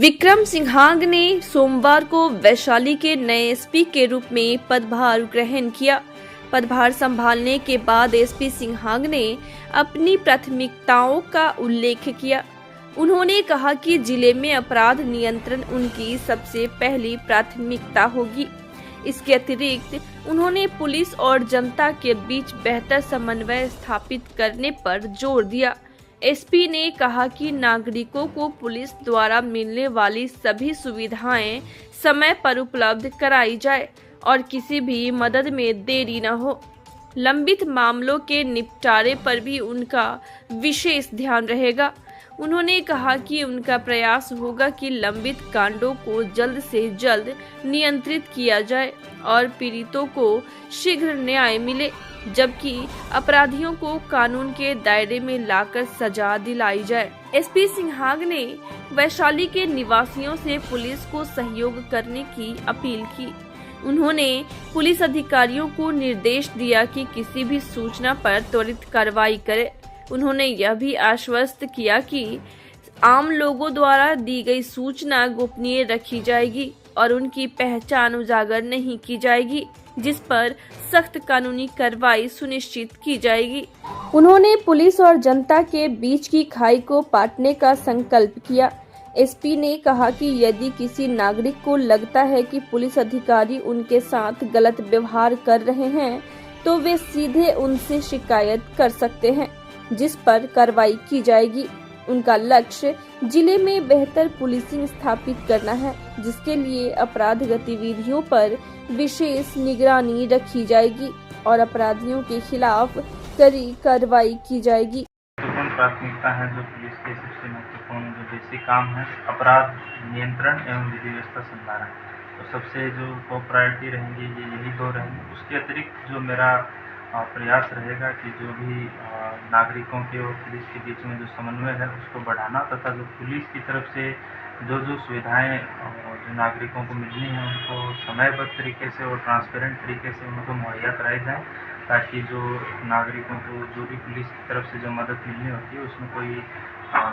विक्रम सिंघाग ने सोमवार को वैशाली के नए एसपी के रूप में पदभार ग्रहण किया। पदभार संभालने के बाद एसपी सिंघाग ने अपनी प्राथमिकताओं का उल्लेख किया। उन्होंने कहा कि जिले में अपराध नियंत्रण उनकी सबसे पहली प्राथमिकता होगी। इसके अतिरिक्त उन्होंने पुलिस और जनता के बीच बेहतर समन्वय स्थापित करने पर जोर दिया। एसपी ने कहा कि नागरिकों को पुलिस द्वारा मिलने वाली सभी सुविधाएं समय पर उपलब्ध कराई जाए और किसी भी मदद में देरी न हो। लंबित मामलों के निपटारे पर भी उनका विशेष ध्यान रहेगा। उन्होंने कहा कि उनका प्रयास होगा कि लंबित कांडों को जल्द से जल्द नियंत्रित किया जाए और पीड़ितों को शीघ्र न्याय मिले, जबकि अपराधियों को कानून के दायरे में लाकर सजा दिलाई जाए। एसपी सिंघाग ने वैशाली के निवासियों से पुलिस को सहयोग करने की अपील की। उन्होंने पुलिस अधिकारियों को निर्देश दिया कि किसी भी सूचना पर त्वरित कार्रवाई करें। उन्होंने यह भी आश्वस्त किया कि आम लोगों द्वारा दी गई सूचना गोपनीय रखी जाएगी और उनकी पहचान उजागर नहीं की जाएगी, जिस पर सख्त कानूनी कार्रवाई सुनिश्चित की जाएगी। उन्होंने पुलिस और जनता के बीच की खाई को पाटने का संकल्प किया। एसपी ने कहा कि यदि किसी नागरिक को लगता है कि पुलिस अधिकारी उनके साथ गलत व्यवहार कर रहे हैं, तो वे सीधे उनसे शिकायत कर सकते हैं, जिस पर कार्रवाई की जाएगी। उनका लक्ष्य जिले में बेहतर पुलिसिंग स्थापित करना है, जिसके लिए अपराध गतिविधियों पर विशेष निगरानी रखी जाएगी और अपराधियों के खिलाफ कड़ी कार्रवाई की जाएगी। प्राथमिकता है जो पुलिस के सबसे महत्वपूर्ण जो बेसिक काम है अपराध नियंत्रण एवं विधि व्यवस्था संधारण, तो सबसे जो टॉप प्रायोरिटी रहेंगी ये यही दो रहेंगे। उसके अतिरिक्त जो मेरा प्रयास रहेगा कि जो भी नागरिकों के और पुलिस के बीच में जो समन्वय है उसको बढ़ाना, तथा जो पुलिस की तरफ से जो सुविधाएं जो नागरिकों को मिलनी है उनको समयबद्ध तरीके से और ट्रांसपेरेंट तरीके से उनको मुहैया कराई जाए, ताकि जो नागरिकों को जो भी पुलिस की तरफ से जो मदद मिलनी होती है उसमें कोई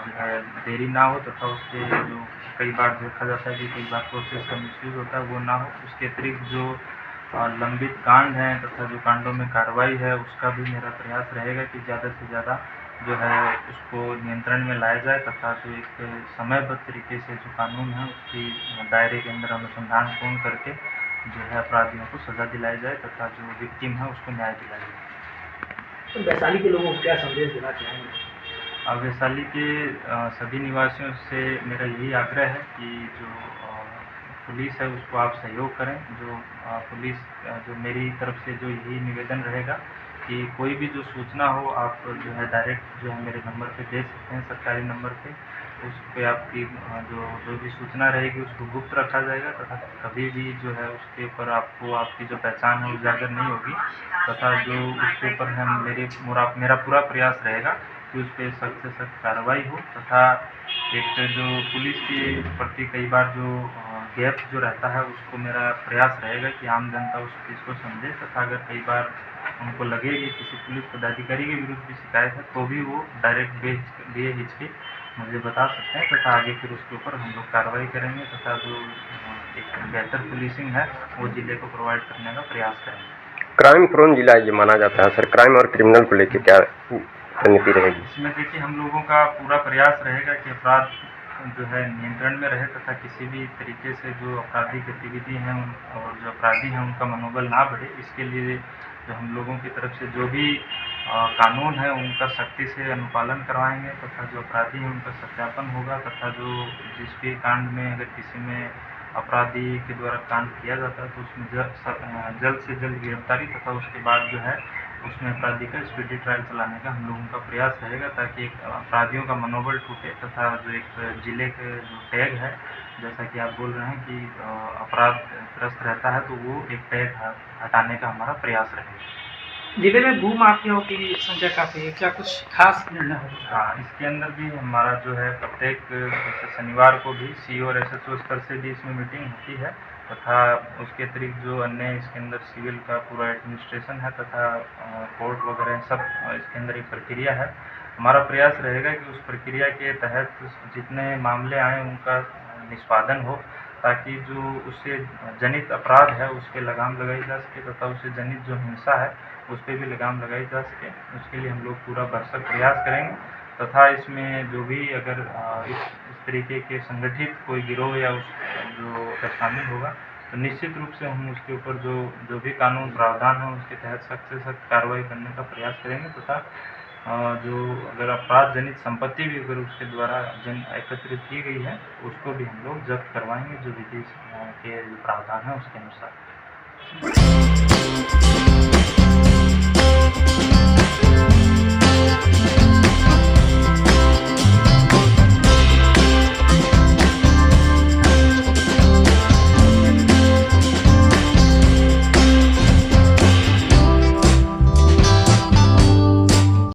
जो है देरी ना हो, तथा उसके जो कई बार देखा जाता है कि कई बार प्रोसेस का मिसयूज होता है वो ना हो। उसके अतिरिक्त जो लंबित कांड हैं तथा जो कांडों में कार्रवाई है उसका भी मेरा प्रयास रहेगा कि ज़्यादा से ज़्यादा जो है उसको नियंत्रण में लाया जाए, तथा जो एक समयबद्ध तरीके से जो कानून है उसकी दायरे के अंदर अनुसंधान पूर्ण करके जो है अपराधियों को सजा दिलाई जाए, तथा जो विक्टिम है उसको न्याय दिलाया जाए। तो वैशाली के लोगों को क्या संदेश देना चाहेंगे? वैशाली के सभी निवासियों से मेरा यही आग्रह है कि जो पुलिस है उसको आप सहयोग करें। जो पुलिस जो मेरी तरफ से जो यही निवेदन रहेगा कि कोई भी जो सूचना हो आप जो है डायरेक्ट जो है मेरे नंबर पे दे सकते हैं, सरकारी नंबर पे। उस पर आपकी जो भी सूचना रहेगी उसको गुप्त रखा जाएगा, तथा कभी भी जो है उसके ऊपर आपको आपकी जो पहचान है उजागर नहीं होगी, तथा जो उसके ऊपर है मेरा पूरा प्रयास रहेगा कि उस पर सख्त से सख्त कार्रवाई हो, तथा एक जो पुलिस के प्रति कई बार जो गैप जो रहता है उसको मेरा प्रयास रहेगा कि आम जनता उस चीज़ को समझे, तथा अगर कई बार उनको लगे कि किसी पुलिस पदाधिकारी के विरुद्ध भी शिकायत है तो भी वो डायरेक्ट बेहिचके मुझे बता सकते हैं, तथा आगे फिर उसके ऊपर हम लोग कार्रवाई करेंगे, तथा जो एक बेहतर पुलिसिंग है वो जिले को प्रोवाइड करने का प्रयास करेंगे। क्राइम प्रोन जिला ये माना जाता है सर, क्राइम और क्रिमिनल को लेकर क्या रणनीति रहेगी? इसमें देखिए हम लोगों का पूरा प्रयास रहेगा कि अपराध जो है नियंत्रण में रहे, तथा किसी भी तरीके से जो आपराधिक गतिविधि हैं और जो अपराधी हैं उनका मनोबल ना बढ़े। इसके लिए जो हम लोगों की तरफ से जो भी कानून है उनका सख्ती से अनुपालन करवाएंगे, तथा जो अपराधी हैं उनका सत्यापन होगा, तथा जो जिस भी कांड में अगर किसी में अपराधी के द्वारा कांड किया जाता है तो उसमें जल्द से जल्द गिरफ्तारी, तथा उसके बाद जो है उसमें अपराधी का स्पीडी ट्रायल चलाने का हम लोगों का प्रयास रहेगा, ताकि एक अपराधियों का मनोबल टूटे, तथा जो एक जिले के जो टैग है, जैसा कि आप बोल रहे हैं कि अपराध ग्रस्त रहता है, तो वो एक टैग हटाने का हमारा प्रयास रहेगा। जिले में भू माफियाओं की संख्या काफ़ी है, क्या कुछ खास निर्णय होगा? हाँ, इसके अंदर भी हमारा जो है प्रत्येक शनिवार को भी CO और SHO स्तर से भी इसमें मीटिंग होती है, तथा उसके अतिरिक्त जो अन्य इसके अंदर सिविल का पूरा एडमिनिस्ट्रेशन है, तथा कोर्ट वगैरह सब इसके अंदर एक प्रक्रिया है। हमारा प्रयास रहेगा कि उस प्रक्रिया के तहत जितने मामले आए उनका निष्पादन हो, ताकि जो उससे जनित अपराध है उस पे लगाम लगाई जा सके तथा उससे जनित जो हिंसा है उस पे भी लगाम लगाई जा सके। उसके लिए हम लोग पूरा भरसक प्रयास करेंगे तथा इसमें जो भी अगर इस तरीके के संगठित कोई गिरोह या उस जो अगर शामिल होगा तो निश्चित रूप से हम उसके ऊपर जो भी कानून प्रावधान हो उसके तहत सख्त से सख्त कार्रवाई करने का प्रयास करेंगे तथा जो अगर अपराध जनित संपत्ति भी अगर उसके द्वारा एकत्रित की गई है उसको भी हम लोग जब्त करवाएंगे जो विधि के प्रावधान है उसके अनुसार।